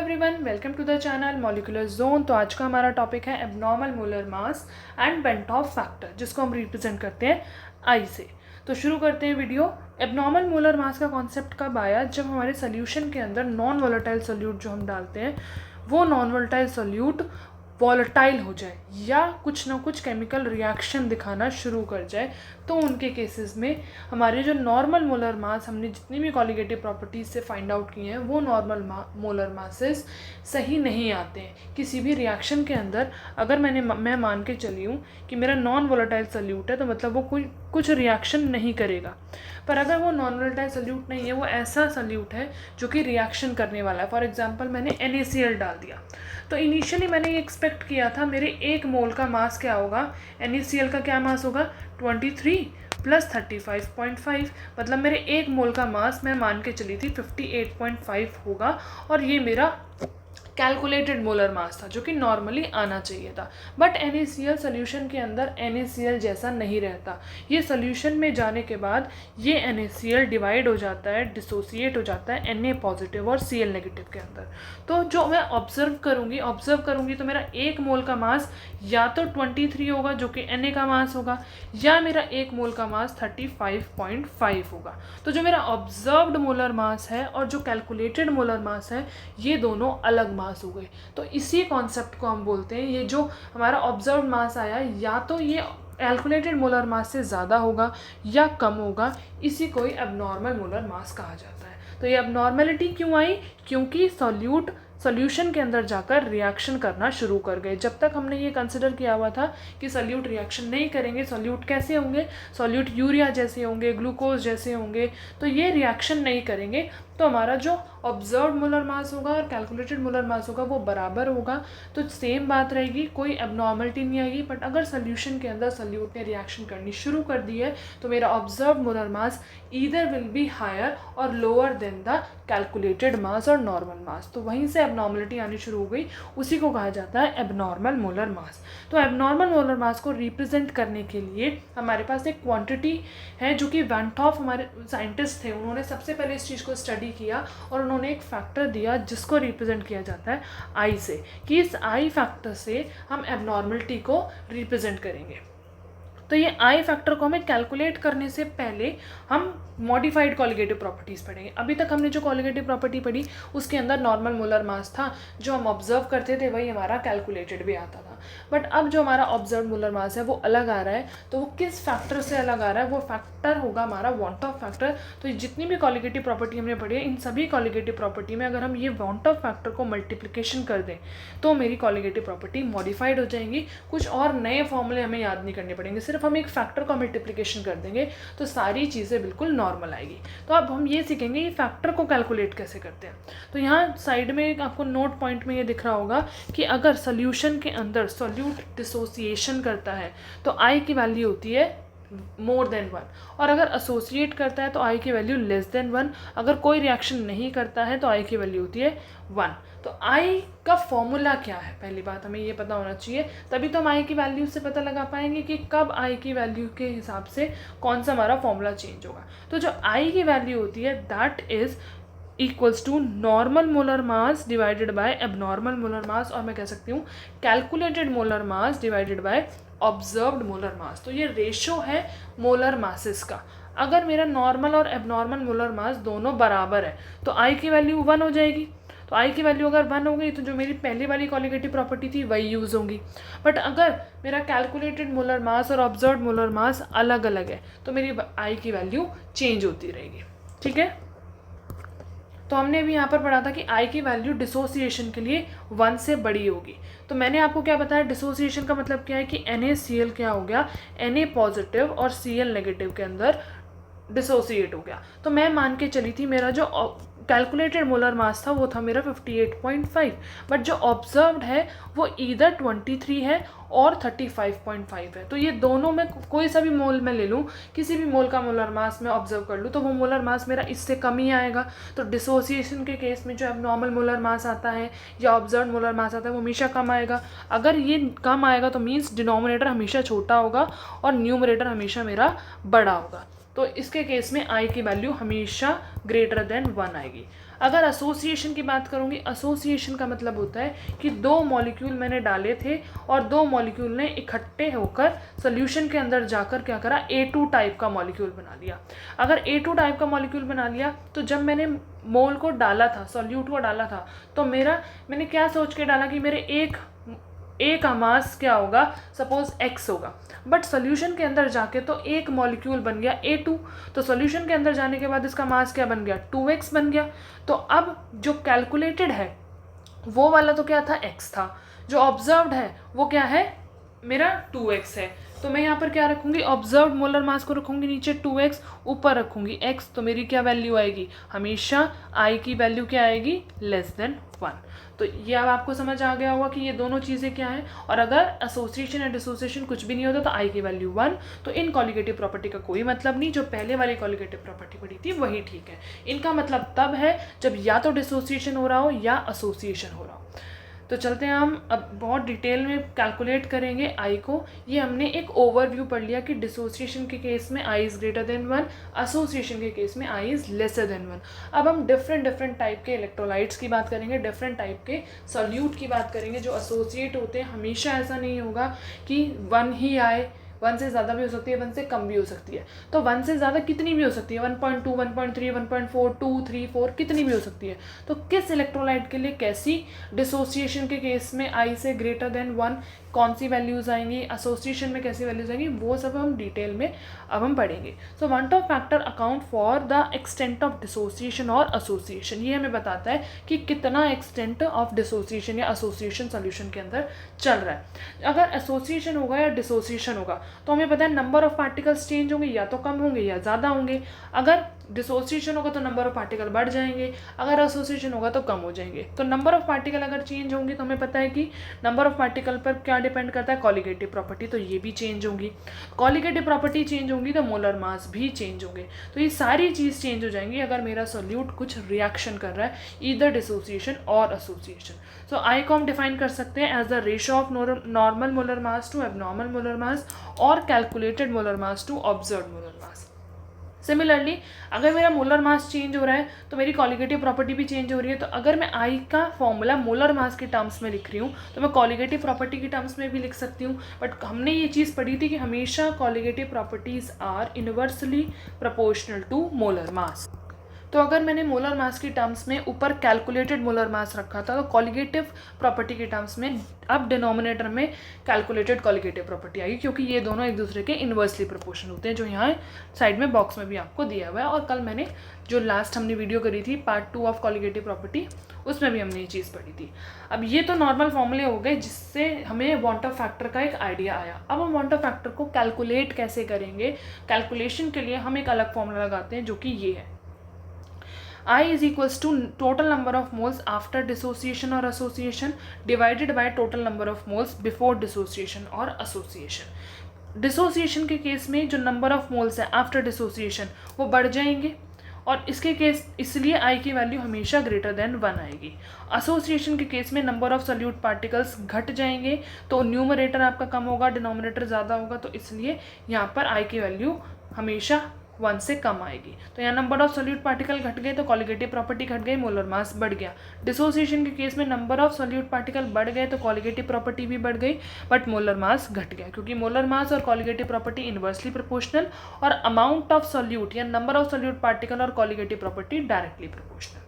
Everyone, welcome to the channel molecular zone. तो आज का हमारा टॉपिक है abnormal molar mass and van't Hoff factor, जिसको हम रिप्रेजेंट करते हैं आई से। तो शुरू करते हैं वीडियो। एब्नॉर्मल मोलर मास का कॉन्सेप्ट कब आया? जब हमारे सोल्यूशन के अंदर नॉन वोलेटाइल सोल्यूट जो हम डालते हैं वो नॉन वोलेटाइल सोल्यूट वॉलेटाइल हो जाए या कुछ ना कुछ केमिकल रिएक्शन दिखाना शुरू कर जाए, तो उनके केसेस में हमारे जो नॉर्मल मोलर मास हमने जितनी भी कॉलिगेटिव प्रॉपर्टीज से फाइंड आउट की हैं वो नॉर्मल मोलर मासेस सही नहीं आते हैं। किसी भी रिएक्शन के अंदर अगर मैं मान के चली हूँ कि मेरा नॉन वोलेटाइल सोल्यूट है, तो मतलब वो कुछ रिएक्शन नहीं करेगा। पर अगर वो नॉन वोलेटाइल सोल्यूट नहीं है, वो ऐसा सोल्यूट है जो कि रिएक्शन करने वाला है। फॉर एग्जांपल मैंने NaCl डाल दिया, तो इनिशियली मैंने ये एक्सपेक्ट किया था मेरे 1 मोल का मास क्या होगा, NaCl का क्या मास होगा 23 प्लस 35.5, मतलब मेरे 1 मोल का मास मैं मान के चली थी 58.5 होगा, और ये मेरा कैलकुलेटेड मोलर मास था जो कि नॉर्मली आना चाहिए था। बट NaCl सोल्यूशन के अंदर NaCl जैसा नहीं रहता। ये सोल्यूशन में जाने के बाद ये NaCl डिवाइड हो जाता है, डिसोसिएट हो जाता है Na पॉजिटिव और Cl नेगेटिव के अंदर। तो जो मैं ऑब्जर्व करूँगी तो मेरा 1 मोल का मास या तो 23 होगा जो कि Na का मास होगा, या मेरा 1 मोल का मास 35.5 होगा। तो जो मेरा ऑब्जर्व्ड मोलर मास है और जो कैलकुलेटेड मोलर मास है, ये दोनों अलग मास हो गए। तो इसी कॉन्सेप्ट को हम बोलते हैं, ये जो हमारा ऑब्जर्व्ड मास आया या तो ये कैलकुलेटेड मोलर मास से ज़्यादा होगा या कम होगा, इसी को ही एब्नॉर्मल मोलर मास कहा जाता है। तो ये एब्नॉर्मेलिटी क्यों आई? क्योंकि सॉल्यूशन के अंदर जाकर रिएक्शन करना शुरू कर गए। जब तक हमने ये कंसिडर किया हुआ था कि सॉल्यूट रिएक्शन नहीं करेंगे, सॉल्यूट कैसे होंगे, सॉल्यूट यूरिया जैसे होंगे, ग्लूकोज जैसे होंगे, तो ये रिएक्शन नहीं करेंगे, तो हमारा जो ऑब्जर्व्ड मोलर मास होगा और कैलकुलेटेड मोलर मास होगा वो बराबर होगा, तो सेम बात रहेगी, कोई एब्नॉर्मलिटी नहीं आएगी। बट अगर सोल्यूशन के अंदर सॉल्यूट ने रिएक्शन करनी शुरू कर दी है, तो मेरा observed molar mass either will be higher और lower than the calculated mass और नॉर्मल मास। तो वहीं से एब्नॉर्मलिटी आनी शुरू हो गई, उसी को कहा जाता है एब्नॉर्मल मोलर मास। तो एब्नॉर्मल मोलर मास को रिप्रेजेंट करने के लिए हमारे पास एक क्वांटिटी है जो कि वैन टॉफ हमारे साइंटिस्ट थे, उन्होंने सबसे पहले इस चीज़ को स्टडी किया और उन्होंने एक फैक्टर दिया जिसको रिप्रेजेंट किया जाता है आई से, कि इस आई फैक्टर से हम एब्नॉर्मलिटी को रिप्रेजेंट करेंगे। तो ये आई फैक्टर को हमें कैलकुलेट करने से पहले हम मॉडिफाइड कॉलिगेटिव प्रॉपर्टीज़ पढ़ेंगे। अभी तक हमने जो कॉलिगेटिव प्रॉपर्टी पढ़ी उसके अंदर नॉर्मल मोलर मास था, जो हम ऑब्जर्व करते थे वही हमारा कैलकुलेटेड भी आता था। बट अब जो हमारा ऑब्जर्व मोलर मास है वो अलग आ रहा है, तो वो किस फैक्टर से अलग आ रहा है? वो फैक्टर होगा हमारा वॉन्ट ऑफ फैक्टर। तो जितनी भी कॉलिगेटिव प्रॉपर्टी हमने पढ़ी है, इन सभी कॉलिगेटिव प्रॉपर्टी में अगर हम ये वॉन्ट ऑफ फैक्टर को मल्टीप्लिकेशन कर दें तो मेरी कॉलिगेटिव प्रॉपर्टी मॉडिफाइड हो जाएंगी। कुछ और नए फॉर्मूले हमें याद नहीं करने पड़ेंगे, सिर्फ हम एक फैक्टर का मल्टीप्लिकेशन कर देंगे तो सारी चीज़ें बिल्कुल नॉर्मल आएगी। तो अब हम ये सीखेंगे ये फैक्टर को कैलकुलेट कैसे करते हैं। तो यहाँ साइड में आपको नोट पॉइंट में ये दिख रहा होगा कि अगर सोल्यूशन के अंदर सोल्यूट डिसोसिएशन करता है तो आई की वैल्यू होती है मोर देन 1, और अगर एसोसिएट करता है तो आई की वैल्यू लेस देन 1। अगर कोई रिएक्शन नहीं करता है तो आई की वैल्यू होती है 1। तो आई का फॉर्मूला क्या है, पहली बात हमें ये पता होना चाहिए, तभी तो हम आई की वैल्यू से पता लगा पाएंगे कि कब आई की वैल्यू के हिसाब से कौन सा हमारा फॉर्मूला चेंज होगा। तो जो आई की वैल्यू होती है that is equals to normal molar mass divided by abnormal molar mass, और मैं कह सकती हूँ calculated molar mass divided by observed molar mass. तो ये रेशो है मोलर मासेस का। अगर मेरा नॉर्मल और एबनॉर्मल मोलर मास दोनों बराबर है तो आई की वैल्यू 1 हो जाएगी। तो आई की वैल्यू अगर 1 हो गई तो जो मेरी पहली वाली कॉलिगेटिव प्रॉपर्टी थी वही यूज़ होंगी। बट अगर मेरा कैलकुलेटेड मोलर मास और ऑब्जर्व्ड मोलर मास अलग अलग है तो मेरी आई की वैल्यू चेंज होती रहेगी। ठीक है, तो हमने अभी यहाँ पर पढ़ा था कि आई की वैल्यू डिसोसिएशन के लिए 1 से बड़ी होगी। तो मैंने आपको क्या बताया, डिसोसिएशन का मतलब क्या है कि NaCl क्या हो गया, Na पॉजिटिव और Cl नेगेटिव के अंदर डिसोसिएट हो गया। तो मैं मान के चली थी मेरा जो कैलकुलेटेड मोलर मास था वो था मेरा 58.5, बट जो ऑब्जर्व्ड है वो ईदर 23 है और 35.5 है। तो ये दोनों में कोई सा भी मोल मैं ले लूँ, किसी भी मोल का मोलर मास मैं ऑब्जर्व कर लूँ तो वो मोलर मास मेरा इससे कम ही आएगा। तो डिसोसिएशन के केस में जो एबनॉर्मल मोलर मास आता है या ऑब्जर्व मोलर मास आता है वो हमेशा कम आएगा। अगर ये कम आएगा तो मीन्स डिनोमिनेटर हमेशा छोटा होगा और न्यूमरेटर हमेशा मेरा बड़ा होगा। तो इसके केस में आई की वैल्यू हमेशा ग्रेटर देन 1 आएगी। अगर एसोसिएशन की बात करूँगी, एसोसिएशन का मतलब होता है कि दो मॉलिक्यूल मैंने डाले थे और दो मॉलिक्यूल ने इकट्ठे होकर सोल्यूशन के अंदर जाकर क्या करा, A2 टाइप का मॉलिक्यूल बना लिया। अगर A2 टाइप का मॉलिक्यूल बना लिया तो जब मैंने मोल को डाला था, सॉल्यूट को डाला था, तो मैंने क्या सोच के डाला कि मेरे ए का मास क्या होगा, सपोज x होगा, बट सोल्यूशन के अंदर जाके तो एक मॉलिक्यूल बन गया A2, तो सोल्यूशन के अंदर जाने के बाद इसका मास क्या बन गया, 2x बन गया। तो अब जो कैलकुलेटेड है वो वाला तो क्या था, x था, जो ऑब्जर्व्ड है वो क्या है, मेरा 2x है। तो मैं यहाँ पर क्या रखूँगी, ऑब्जर्व्ड मोलर मास को रखूँगी नीचे 2x, ऊपर रखूँगी x, तो मेरी क्या वैल्यू आएगी, हमेशा I की वैल्यू क्या आएगी, लेस देन 1। तो ये अब आपको समझ आ गया होगा कि ये दोनों चीज़ें क्या हैं। और अगर एसोसिएशन या डिसोसिएशन कुछ भी नहीं होता तो I की वैल्यू 1, तो इन कॉलिगेटिव प्रॉपर्टी का कोई मतलब नहीं, जो पहले वाली कॉलिगेटिव प्रॉपर्टी पढ़ी थी वही ठीक है। इनका मतलब तब है जब या तो डिसोसिएशन हो रहा हो या एसोसिएशन हो रहा हो। तो चलते हैं, हम अब बहुत डिटेल में कैलकुलेट करेंगे आई को। ये हमने एक ओवरव्यू पढ़ लिया कि डिसोसिएशन के केस में I is greater than 1, association के केस में आई इज़ लेसर देन 1। अब हम डिफरेंट टाइप के इलेक्ट्रोलाइट्स की बात करेंगे, डिफरेंट टाइप के सॉल्यूट की बात करेंगे जो एसोसिएट होते हैं। हमेशा ऐसा नहीं होगा कि 1 ही आए, 1 से ज़्यादा भी हो सकती है, 1 से कम भी हो सकती है। तो 1 से ज़्यादा कितनी भी हो सकती है, 1.2, 1.3, 1.4, 2, 3, 4 कितनी भी हो सकती है। तो किस इलेक्ट्रोलाइट के लिए कैसी डिसोसिएशन के केस में आई से ग्रेटर देन 1 कौन सी वैल्यूज़ आएंगी, एसोसिएशन में कैसी वैल्यूज़ आएंगी, वो सब हम डिटेल में अब हम पढ़ेंगे। So want of factor account for the extent of dissociation और एसोसिएशन। ये हमें बताता है कि कितना एक्सटेंट ऑफ डिसोसिएशन या एसोसिएशन सोल्यूशन के अंदर चल रहा है। अगर एसोसिएशन होगा या डिसोसिएशन होगा तो हमें पता है नंबर ऑफ पार्टिकल्स चेंज होंगे, या तो कम होंगे या ज़्यादा होंगे। अगर डिसोसिएशन होगा तो नंबर ऑफ पार्टिकल बढ़ जाएंगे, अगर एसोसिएशन होगा तो कम हो जाएंगे। तो नंबर ऑफ पार्टिकल अगर चेंज होंगे तो हमें पता है कि नंबर ऑफ पार्टिकल पर क्या डिपेंड करता है, कॉलिगेटिव प्रॉपर्टी, तो ये भी चेंज होंगी। कॉलिगेटिव प्रॉपर्टी चेंज होंगी तो मोलर मास भी चेंज होंगे। तो ये सारी चीज़ चेंज हो जाएंगी अगर मेरा सोल्यूट कुछ रिएक्शन कर रहा है, ईदर डिसोसिएशन और एसोसिएशन। सो आई को हम डिफाइन कर सकते हैं as the ratio of normal molar mass to abnormal molar mass और calculated molar mass to observed molar mass. Similarly अगर मेरा मोलर मास चेंज हो रहा है तो मेरी कॉलिगेटिव प्रॉपर्टी भी चेंज हो रही है। तो अगर मैं आई का फॉर्मूला मोलर मास के टर्म्स में लिख रही हूँ तो मैं कॉलिगेटिव प्रॉपर्टी के टर्म्स में भी लिख सकती हूँ। बट हमने ये चीज़ पढ़ी थी कि हमेशा colligative properties are inversely proportional to molar mass. तो अगर मैंने मोलर मास की टर्म्स में ऊपर कैलकुलेटेड मोलर मास रखा था तो कॉलिगेटिव प्रॉपर्टी के टर्म्स में अब डिनोमिनेटर में कैलकुलेटेड कॉलिगेटिव प्रॉपर्टी आएगी, क्योंकि ये दोनों एक दूसरे के इन्वर्सली प्रोपोर्शन होते हैं, जो यहाँ साइड में बॉक्स में भी आपको दिया हुआ है। और कल मैंने जो लास्ट हमने वीडियो करी थी पार्ट 2 ऑफ कॉलिगेटिव प्रॉपर्टी, उसमें भी हमने ये चीज़ पढ़ी थी। अब ये तो नॉर्मल फॉर्मूले हो गए जिससे हमें वॉन्ट ऑफ फैक्टर का एक आइडिया आया। अब हम वॉन्ट ऑफ फैक्टर को कैलकुलेट कैसे करेंगे, कैलकुलेशन के लिए हम एक अलग फॉर्मूला लगाते हैं जो कि ये है, I is equals to total number of moles after dissociation or association divided by total number of moles before dissociation or association. Dissociation के केस में जो नंबर ऑफ मोल्स है आफ्टर डिसोसिएशन वो बढ़ जाएंगे और इसके केस इसलिए आई की वैल्यू हमेशा ग्रेटर देन 1 आएगी। एसोसिएशन के केस में नंबर ऑफ सॉल्यूट पार्टिकल्स घट जाएंगे तो न्यूमरेटर आपका कम होगा, डिनोमिनेटर ज़्यादा होगा, तो इसलिए यहाँ पर आई की वैल्यू हमेशा 1 से कम आएगी। तो यहाँ नंबर ऑफ सॉल्यूट पार्टिकल घट गए तो कॉलिगेटिव प्रॉपर्टी घट गई, मोलर मास बढ़ गया। डिसोसिएशन के केस में नंबर ऑफ सॉल्यूट पार्टिकल बढ़ गए तो कॉलिगेटिव प्रॉपर्टी भी बढ़ गई, बट मोलर मास घट गया, क्योंकि मोलर मास और कॉलिगेटिव प्रॉपर्टी इन्वर्सली प्रोपोर्शनल और अमाउंट ऑफ सॉल्यूट या नंबर ऑफ सॉल्यूट पार्टिकल और कॉलिगेटिव प्रॉपर्टी डायरेक्टली प्रोपोर्शनल।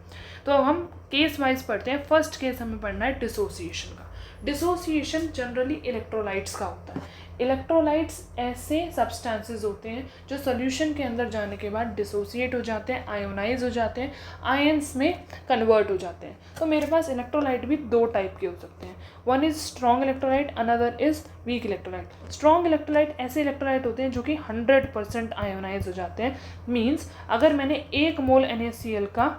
तो अब हम केस वाइज पढ़ते हैं। फर्स्ट केस हमें पढ़ना है डिसोसिएशन का। डिसोसिएशन जनरली इलेक्ट्रोलाइट्स का होता है। इलेक्ट्रोलाइट्स ऐसे सब्सटेंसेस होते हैं जो सोल्यूशन के अंदर जाने के बाद डिसोसिएट हो जाते हैं, आयोनाइज हो जाते हैं, आयंस में कन्वर्ट हो जाते हैं। तो मेरे पास इलेक्ट्रोलाइट भी 2 टाइप के हो सकते हैं, one is strong electrolyte, another is weak electrolyte. Strong electrolyte ऐसे इलेक्ट्रोलाइट होते हैं जो कि 100% आयोनाइज हो जाते हैं। मीन्स अगर मैंने 1 मोल NaCl का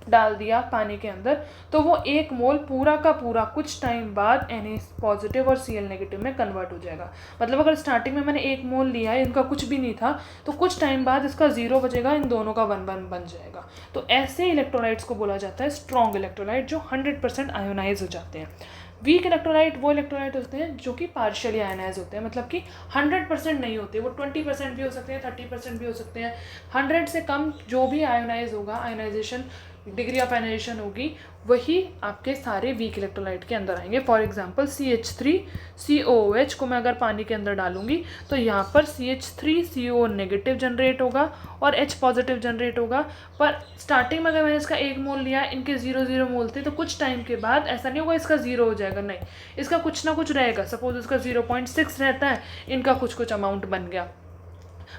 डाल दिया पानी के अंदर तो वो 1 मोल पूरा का पूरा कुछ टाइम बाद Na पॉजिटिव और Cl नेगेटिव में कन्वर्ट हो जाएगा। मतलब अगर स्टार्टिंग में मैंने 1 मोल लिया है, इनका कुछ भी नहीं था, तो कुछ टाइम बाद इसका 0 बचेगा, इन दोनों का 1 बन जाएगा। तो ऐसे इलेक्ट्रोलाइट्स को बोला जाता है स्ट्रॉन्ग इलेक्ट्रोलाइट, जो 100% आयोनाइज हो जाते हैं। वीक इलेक्ट्रोलाइट वो इलेक्ट्रोलाइट होते हैं जो कि पार्शियली आयनाइज होते हैं, मतलब कि 100% नहीं होते, वो 20% भी हो सकते हैं, 30% भी हो सकते हैं। 100 से कम जो भी आयोनाइज होगा, आयोनाइजेशन डिग्री ऑफ आयनाइजेशन होगी वही आपके सारे वीक इलेक्ट्रोलाइट के अंदर आएंगे। फॉर एग्जांपल CH3COOH को मैं अगर पानी के अंदर डालूंगी तो यहाँ पर CH3CO नेगेटिव जनरेट होगा और H पॉजिटिव जनरेट होगा। पर स्टार्टिंग में अगर मैंने इसका 1 मोल लिया, इनके 0 मोल थे, तो कुछ टाइम के बाद ऐसा नहीं होगा इसका 0 हो जाएगा, नहीं, इसका कुछ ना कुछ रहेगा। सपोज इसका 0.6 रहता है, इनका कुछ अमाउंट बन गया।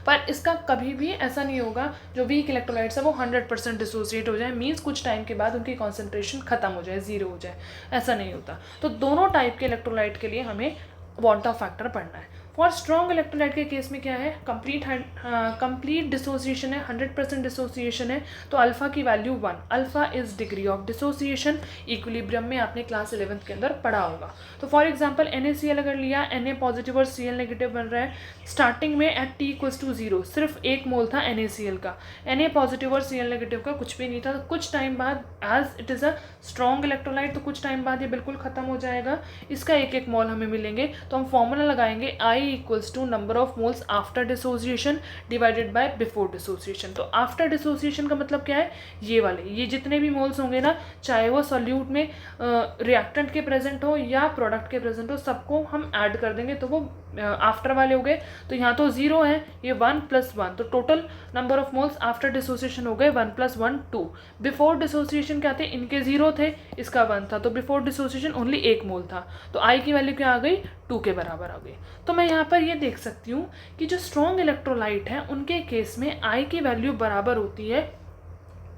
पर इसका कभी भी ऐसा नहीं होगा जो वीक इलेक्ट्रोलाइट्स है वो 100% डिसोसिएट हो जाए, मीन्स कुछ टाइम के बाद उनकी कॉन्सेंट्रेशन खत्म हो जाए, 0 हो जाए, ऐसा नहीं होता। तो दोनों टाइप के इलेक्ट्रोलाइट के लिए हमें वांट ऑफ फैक्टर पढ़ना है। फॉर स्ट्रॉन्ग इलेक्ट्रोलाइट के केस में क्या है, कंप्लीट डिसोसिएशन है, 100% डिसोसिएशन है, तो अल्फा की value 1, alpha is degree of dissociation. Equilibrium में आपने क्लास 11th के अंदर पढ़ा होगा। तो फॉर एग्जांपल NaCl अगर लिया, Na पॉजिटिव और Cl नेगेटिव बन रहा है, स्टार्टिंग में एट T = 0 सिर्फ 1 मोल था NaCl का, Na पॉजिटिव और Cl नेगेटिव का कुछ भी नहीं था। तो कुछ टाइम बाद as it is a strong electrolyte, तो कुछ टाइम बाद ये बिल्कुल ख़त्म हो जाएगा, इसका 1 मोल हमें मिलेंगे। तो हम फॉर्मूला लगाएंगे I = number of moles after dissociation divided by before dissociation. तो आफ्टर डिसोसिएशन का मतलब क्या है, ये वाले, ये जितने भी मोल्स होंगे ना, चाहे वो सॉल्यूट में रिएक्टेंट के प्रेजेंट हो या प्रोडक्ट के प्रेजेंट हो, सबको हम ऐड कर देंगे तो वो आफ्टर वाले हो गए। तो यहाँ तो 0 है, ये 1 + 1, तो total number of moles after dissociation हो गए 1 + 1 2। बिफोर डिसोसिएशन क्या थे, इनके 0 थे, इसका 1 था, तो बिफोर डिसोसिएशन ओनली 1 मोल था, तो आई की वैल्यू क्या आ गई, 2 के बराबर आ गई। तो मैं यहाँ पर ये देख सकती हूँ कि जो स्ट्रॉन्ग इलेक्ट्रोलाइट है उनके केस में आई की वैल्यू बराबर होती है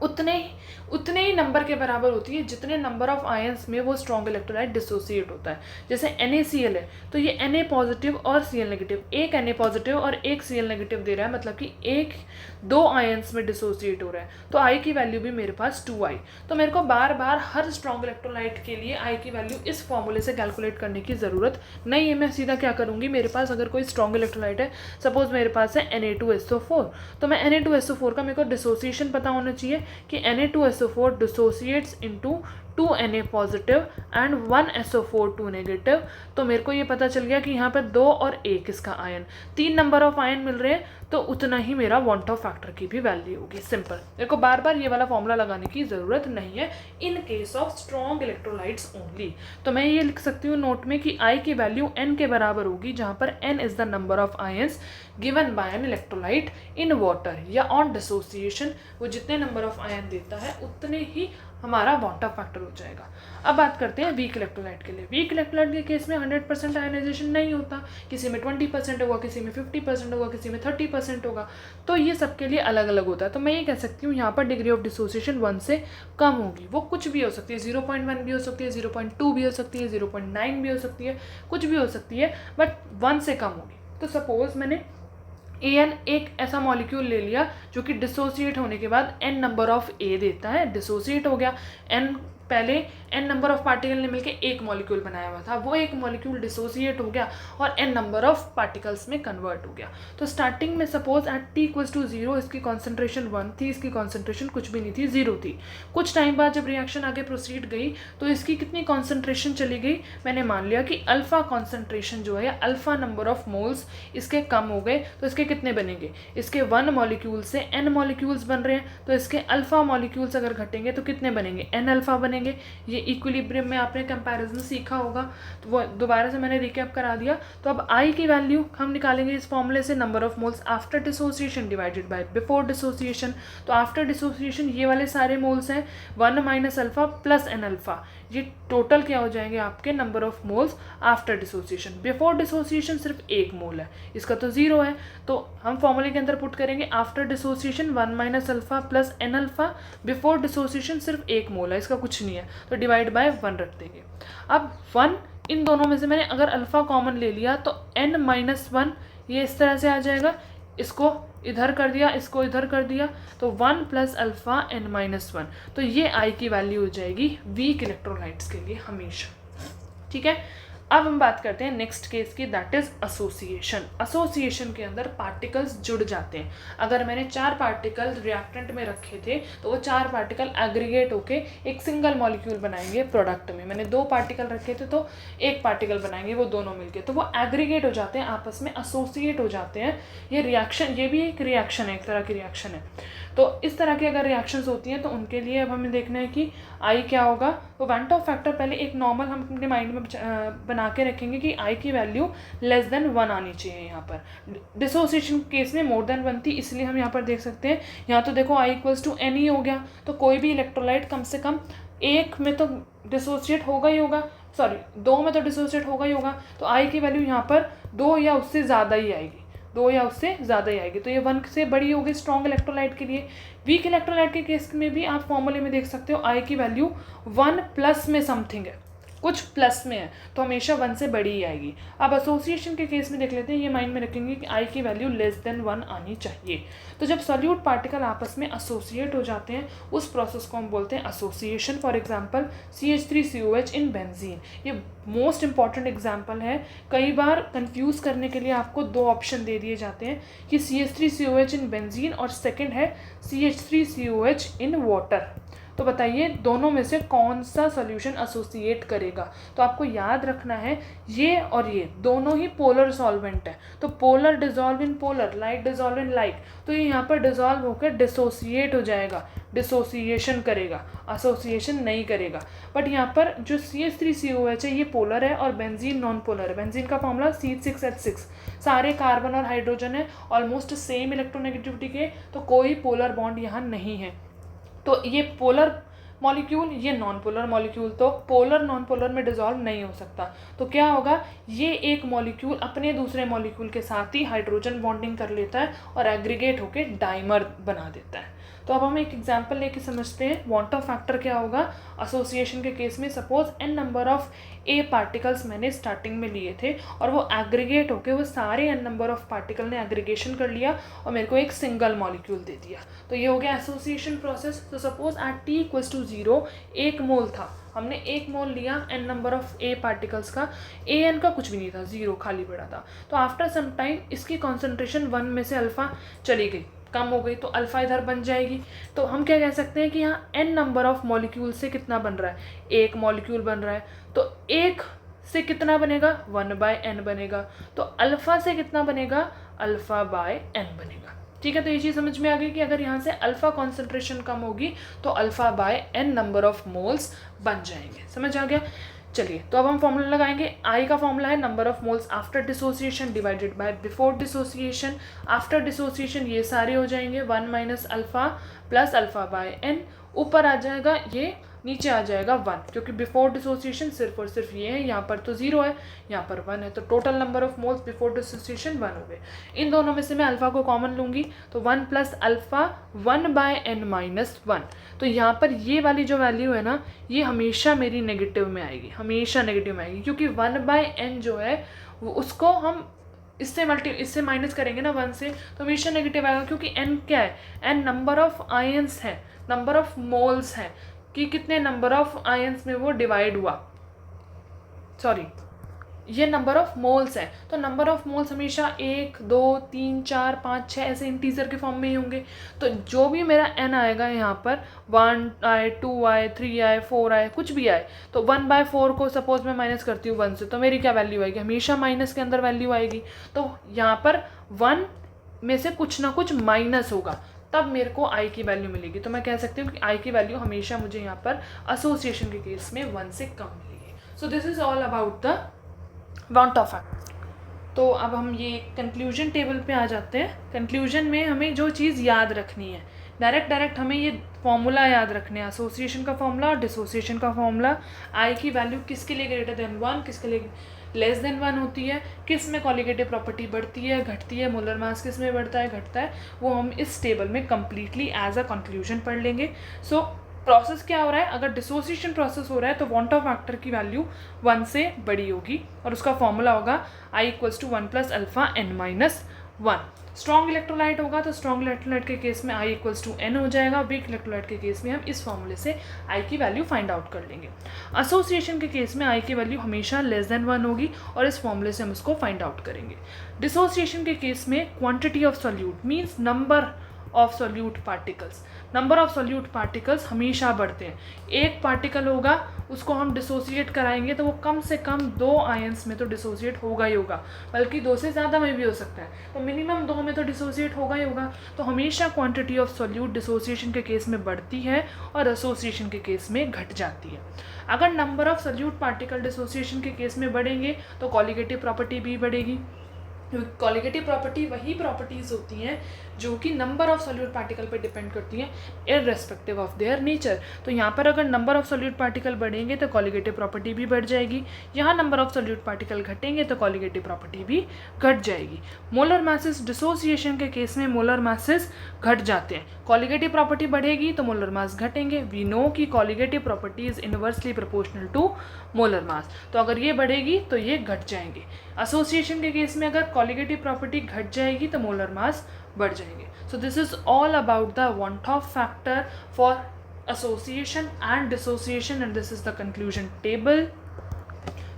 उतने ही नंबर के बराबर होती है जितने नंबर ऑफ आयंस में वो स्ट्रॉन्ग इलेक्ट्रोलाइट डिसोसिएट होता है। जैसे NaCl है तो ये Na पॉजिटिव और Cl नेगेटिव, एक Na पॉजिटिव और एक Cl नेगेटिव दे रहा है, मतलब कि 2 आयंस में डिसोसिएट हो रहा है, तो I की वैल्यू भी मेरे पास 2I। तो मेरे को बार बार हर स्ट्रॉन्ग इलेक्ट्रोलाइट के लिए I की वैल्यू इस फॉर्मूले से कैलकुलेट करने की ज़रूरत नहीं है। मैं सीधा क्या करूँगी, मेरे पास अगर कोई स्ट्रॉन्ग इलेक्ट्रोलाइट है, सपोज मेरे पास है Na2SO4, तो मैं Na2SO4 का मेरे को डिसोसिएशन पता होना चाहिए कि Na2SO4 dissociates into 2 Na positive and 1 SO4 2 negative. तो मेरे को ये पता चल गया कि यहाँ पर 2 और 1 इसका आयन, 3 नंबर ऑफ आयन मिल रहे हैं, तो उतना ही मेरा वांट ऑफ फैक्टर की भी वैल्यू होगी। सिंपल, मेरे को बार बार ये वाला फॉर्मूला लगाने की ज़रूरत नहीं है in case of strong electrolytes only. तो मैं ये लिख सकती हूँ नोट में कि I की वैल्यू N के बराबर होगी, जहाँ पर N is the number of ions given by an electrolyte in water या ऑन डिसोसिएशन। वो जितने नंबर ऑफ आयन देता है उतने ही हमारा वांट ऑफ फैक्टर हो जाएगा। अब बात करते हैं वीक इलेक्ट्रोलाइट के लिए। वीक इलेक्ट्रोलाइट के केस में 100% आयनाइजेशन नहीं होता, किसी में 20% होगा, किसी में 50% होगा, किसी में 30% होगा, तो ये सबके लिए अलग अलग होता है। तो मैं ये कह सकती हूँ यहाँ पर डिग्री ऑफ डिसोसिएशन 1 से कम होगी। वो कुछ भी हो सकती है, 0.1 भी हो सकती है, 0.2 भी हो सकती है, 0.9 भी हो सकती है, कुछ भी हो सकती है, बट 1 से कम होगी। तो सपोज मैंने AN एक ऐसा मॉलिक्यूल ले लिया जो कि डिसोसिएट होने के बाद N नंबर ऑफ A देता है, डिसोसिएट हो गया, N पहले N नंबर ऑफ पार्टिकल ने मिलकर एक मॉलिक्यूल बनाया हुआ था, वो एक मॉलिक्यूल डिसोसिएट हो गया और N नंबर ऑफ पार्टिकल्स में कन्वर्ट हो गया। तो स्टार्टिंग में सपोज एट T = 0 इसकी कॉन्सेंट्रेशन 1 थी, इसकी कॉन्सेंट्रेशन कुछ भी नहीं थी, 0 थी। कुछ टाइम बाद जब रिएक्शन आगे प्रोसीड गई तो इसकी कितनी कॉन्सेंट्रेशन चली गई, मैंने मान लिया कि अल्फ़ा कॉन्सेंट्रेशन जो है, अल्फ़ा नंबर ऑफ मोल्स इसके कम हो गए, तो इसके कितने बनेंगे, इसके 1 मॉलिक्यूल से N मॉलिक्यूल्स बन रहे हैं, तो इसके अल्फ़ा मॉलिक्यूल्स अगर घटेंगे तो कितने बनेंगे, N अल्फ़ा बनेंगे। ये इक्विलिब्रियम में आपने कंपैरिजन सीखा होगा, तो वो दोबारा से मैंने रिकैप करा दिया। तो अब I की वैल्यू हम निकालेंगे इस फॉर्मूले से, number of moles after dissociation divided by before dissociation. तो आफ्टर डिसोसिएशन ये वाले सारे मोल्स हैं 1 - अल्फ़ा प्लस N अल्फ़ा, ये टोटल क्या हो जाएंगे आपके number of moles after dissociation. Before dissociation सिर्फ 1 मोल है, इसका तो 0 है, तो हम फॉर्मूले के अंदर पुट करेंगे after dissociation 1 - alpha plus N alpha, before dissociation सिर्फ 1 मोल है, इसका कुछ नहीं है, तो डिवाइड बाय 1 रख देंगे। अब 1 इन दोनों में से मैंने अगर अल्फ़ा कॉमन ले लिया तो N - 1 ये इस तरह से आ जाएगा, इसको इधर कर दिया, इसको इधर कर दिया, तो 1 + अल्फ़ा N - 1, तो ये I की वैल्यू हो जाएगी वीक इलेक्ट्रोलाइट्स के लिए हमेशा। ठीक है, अब हम बात करते हैं नेक्स्ट केस की, दैट इज एसोसिएशन। एसोसिएशन के अंदर पार्टिकल्स जुड़ जाते हैं। अगर मैंने 4 पार्टिकल रिएक्टेंट में रखे थे तो वो 4 पार्टिकल एग्रीगेट होके एक सिंगल मॉलिक्यूल बनाएंगे प्रोडक्ट में। मैंने 2 पार्टिकल रखे थे तो 1 पार्टिकल बनाएंगे वो दोनों मिलके, तो वो एग्रीगेट हो जाते हैं, आपस में एसोसिएट हो जाते हैं। ये रिएक्शन, ये भी एक रिएक्शन है, एक तरह की रिएक्शन है। तो इस तरह की अगर रिएक्शंस होती हैं तो उनके लिए अब हमें देखना है कि आई क्या होगा। तो वैन टॉप फैक्टर पहले एक नॉर्मल हम अपने माइंड में बना के रखेंगे कि आई की वैल्यू लेस देन 1 आनी चाहिए। यहाँ पर डिसोसिएशन केस में मोर देन 1 थी, इसलिए हम यहाँ पर देख सकते हैं, यहाँ तो देखो आई इक्वल्स टू एन ही हो गया। तो कोई भी इलेक्ट्रोलाइट कम से कम एक में तो डिसोसिएट होगा ही होगा, सॉरी 2 में तो डिसोसिएट होगा ही होगा। तो आई की वैल्यू यहाँ पर 2 या उससे ज़्यादा ही आएगी, 2 या उससे ज़्यादा ही आएगी। तो ये 1 से बड़ी होगी स्ट्रॉन्ग इलेक्ट्रोलाइट के लिए। वीक इलेक्ट्रोलाइट के केस में भी आप फॉर्मूले में देख सकते हो आई की वैल्यू 1 प्लस में समथिंग है, कुछ प्लस में है, तो हमेशा 1 से बड़ी ही आएगी। अब एसोसिएशन के केस में देख लेते हैं, ये माइंड में रखेंगे कि आई की वैल्यू लेस देन 1 आनी चाहिए। तो जब सॉल्यूट पार्टिकल आपस में एसोसिएट हो जाते हैं उस प्रोसेस को हम बोलते हैं association. For example CH3COH in benzene, ये मोस्ट इंपॉर्टेंट एग्जाम्पल है। कई बार कंफ्यूज करने के लिए आपको 2 ऑप्शन दे दिए जाते हैं कि CH3COH इन बेंजीन और सेकेंड है CH3COH इन वाटर। तो बताइए दोनों में से कौन सा सॉल्यूशन एसोसिएट करेगा। तो आपको याद रखना है ये और ये दोनों ही पोलर सॉल्वेंट है। तो polar dissolve in polar, light dissolve in light, तो ये यहाँ पर डिजॉल्व होकर डिसोसिएट हो जाएगा, डिसोसिएशन करेगा, एसोसिएशन नहीं करेगा। बट यहाँ पर जो CH3COH है ये पोलर है और बेंजीन नॉन पोलर है। बेंजीन का फॉर्मूला C6H6, सारे कार्बन और हाइड्रोजन है ऑलमोस्ट सेम इलेक्ट्रोनेगेटिविटी के, तो कोई पोलर बॉन्ड यहाँ नहीं है। तो ये पोलर मॉलिक्यूल, ये नॉन पोलर मॉलिक्यूल, तो पोलर नॉन पोलर में डिसॉल्व नहीं हो सकता। तो क्या होगा, ये एक मॉलिक्यूल अपने दूसरे मॉलिक्यूल के साथ ही हाइड्रोजन बॉन्डिंग कर लेता है और एग्रीगेट होकर डाइमर बना देता है। तो अब हम एक एग्जांपल लेके समझते हैं वॉन टॉप फैक्टर क्या होगा एसोसिएशन के केस में। Suppose n number of a particles मैंने स्टार्टिंग में लिए थे और वो एग्रीगेट होके वो सारे n नंबर ऑफ पार्टिकल ने एग्रीगेशन कर लिया और मेरे को एक सिंगल मॉलिक्यूल दे दिया। तो ये हो गया एसोसिएशन प्रोसेस। तो suppose at t equals to 0 1 mole था, हमने 1 मोल लिया n number of a particles का, an का कुछ भी नहीं था, 0 खाली पड़ा था। तो आफ्टर सम टाइम इसकी कॉन्सेंट्रेशन 1 में से अल्फ़ा चली गई, कम हो गई, तो अल्फ़ा इधर बन जाएगी। तो हम क्या कह सकते हैं कि यहाँ n नंबर ऑफ मॉलिक्यूल से कितना बन रहा है, 1 मॉलिक्यूल बन रहा है। तो 1 से कितना बनेगा, 1/n बनेगा। तो अल्फ़ा से कितना बनेगा, अल्फ़ा बाय n बनेगा। ठीक है, तो ये चीज़ समझ में आ गई कि अगर यहाँ से अल्फ़ा कॉन्सेंट्रेशन कम होगी तो alpha bye n number of moles बन जाएंगे। समझ आ गया। चलिए, तो अब हम फॉर्मूला लगाएंगे। आई का फॉर्मूला है number of moles after dissociation divided by before dissociation. After dissociation ये सारे हो जाएंगे 1 minus alpha plus alpha bye n, ऊपर आ जाएगा ये, नीचे आ जाएगा 1, क्योंकि बिफोर डिसोसिएशन सिर्फ और सिर्फ ये है, यहाँ पर तो 0 है, यहाँ पर 1 है। तो total number of moles before dissociation 1 हो गए। इन दोनों में से मैं अल्फ़ा को कॉमन लूँगी, तो 1 प्लस अल्फ़ा 1/n माइनस 1। तो यहाँ पर ये वाली जो वैल्यू है ना, ये हमेशा मेरी नेगेटिव में आएगी, हमेशा नेगेटिव में आएगी, क्योंकि 1/n जो है उसको हम इससे माइनस करेंगे ना 1 से, तो हमेशा नेगेटिव आएगा, क्योंकि n क्या है, n नंबर ऑफ आयंस है, नंबर ऑफ मोल्स है कि कितने नंबर ऑफ आयंस में वो डिवाइड हुआ, सॉरी ये नंबर ऑफ मोल्स है। तो नंबर ऑफ मोल्स हमेशा 1 2 3 4 5 6 ऐसे इंटीजर के फॉर्म में ही होंगे। तो जो भी मेरा n आएगा यहाँ पर 1 आए, 2 आए, 3 आए, 4 आए, कुछ भी आए, तो 1/4 को सपोज मैं माइनस करती हूँ 1 से, तो मेरी क्या वैल्यू आएगी, हमेशा माइनस के अंदर वैल्यू आएगी। तो यहाँ पर 1 में से कुछ ना कुछ माइनस होगा, तब मेरे को आई की वैल्यू मिलेगी। तो मैं कह सकती हूँ कि आई की वैल्यू हमेशा मुझे यहाँ पर एसोसिएशन के केस में 1 से कम मिलेगी। So this is all about the van't Hoff factor. तो अब हम ये कंक्लूजन टेबल पे आ जाते हैं। कंक्लूजन में हमें जो चीज़ याद रखनी है, डायरेक्ट हमें ये फॉर्मूला याद रखने हैं, एसोसिएशन का फॉर्मूला और डिसोसिएशन का फॉर्मूला। आई की वैल्यू किसके लिए ग्रेटर देन 1, किसके लिए लेस देन 1 होती है, किस में कॉलिगेटिव प्रॉपर्टी बढ़ती है घटती है, मोलर मास किस में बढ़ता है घटता है, वो हम इस टेबल में कम्प्लीटली एज अ कंक्लूजन पढ़ लेंगे। सो प्रोसेस क्या हो रहा है, अगर डिसोसिएशन प्रोसेस हो रहा है तो वॉन टॉप फैक्टर की वैल्यू 1 से बड़ी होगी और उसका फॉर्मूला होगा I equals to 1 plus alpha n minus 1। Strong electrolyte होगा तो स्ट्रॉन्ग इलेक्ट्रोलाइट के केस में आई इक्वल्स टू n हो जाएगा। वीक इलेक्ट्रोलाइट के केस में हम इस फॉर्मूले से आई की वैल्यू फाइंड आउट कर लेंगे। एसोसिएशन के केस में आई की वैल्यू हमेशा लेस देन 1 होगी और इस फॉर्मूले से हम उसको फाइंड आउट करेंगे। डिसोसिएशन के केस में quantity of solute means number of solute particles, number of solute particles हमेशा बढ़ते हैं। एक पार्टिकल होगा उसको हम डिसोसिएट कराएंगे तो वो कम से कम 2 आयंस में तो डिसोसिएट होगा ही होगा, बल्कि 2 से ज़्यादा में भी हो सकता है, तो मिनिमम 2 में तो डिसोसिएट होगा ही होगा। तो हमेशा क्वांटिटी ऑफ सॉल्यूट डिसोसिएशन के केस में बढ़ती है और एसोसिएशन के केस में घट जाती है। अगर number of solute particle dissociation के केस में बढ़ेंगे तो कॉलिगेटिव प्रॉपर्टी भी बढ़ेगी। कॉलिगेटिव प्रॉपर्टी वही प्रॉपर्टीज़ होती हैं जो कि नंबर ऑफ सॉल्यूट पार्टिकल पर डिपेंड करती हैं इररेस्पेक्टिव ऑफ देयर नेचर। तो यहाँ पर अगर नंबर ऑफ सॉल्यूट पार्टिकल बढ़ेंगे तो कॉलिगेटिव प्रॉपर्टी भी बढ़ जाएगी, यहाँ नंबर ऑफ सॉल्यूट पार्टिकल घटेंगे तो कॉलिगेटिव प्रॉपर्टी भी घट जाएगी। मोलर मासेस डिसोसिएशन के केस में मोलर मासेस घट जाते हैं, कॉलिगेटिव प्रॉपर्टी बढ़ेगी तो मोलर मास घटेंगे। वी नो कि colligative property is inversely proportional to molar mass, तो अगर ये बढ़ेगी तो ये घट जाएंगे। एसोसिएशन के केस में अगर कॉलिगेटिव प्रॉपर्टी घट जाएगी तो मोलर मास बढ़ जाएंगे। So this is all about the one top factor for association and dissociation and this is the conclusion table.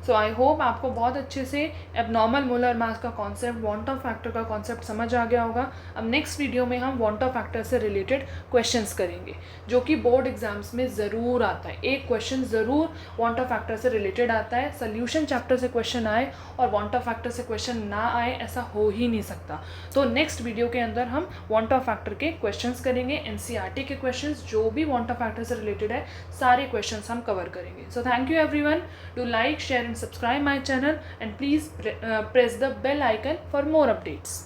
So I hope आपको बहुत अच्छे से एबनॉर्मल मोलर मास का कॉन्सेप्ट, वांट ऑफ फैक्टर का कॉन्सेप्ट समझ आ गया होगा। अब नेक्स्ट वीडियो में हम वांट ऑफ फैक्टर से रिलेटेड क्वेश्चंस करेंगे जो कि बोर्ड एग्जाम्स में ज़रूर आता है। एक क्वेश्चन ज़रूर वांट ऑफ फैक्टर से रिलेटेड आता है, सोल्यूशन चैप्टर से क्वेश्चन आए और वांट ऑफ फैक्टर से क्वेश्चन ना आए, ऐसा हो ही नहीं सकता। तो नेक्स्ट वीडियो के अंदर हम वांट ऑफ फैक्टर के क्वेश्चंस करेंगे, NCERT के क्वेश्चंस जो भी वांट ऑफ फैक्टर से रिलेटेड है सारे क्वेश्चंस हम कवर करेंगे। So thank you everyone, do like, share and subscribe my channel and please press the bell icon for more updates.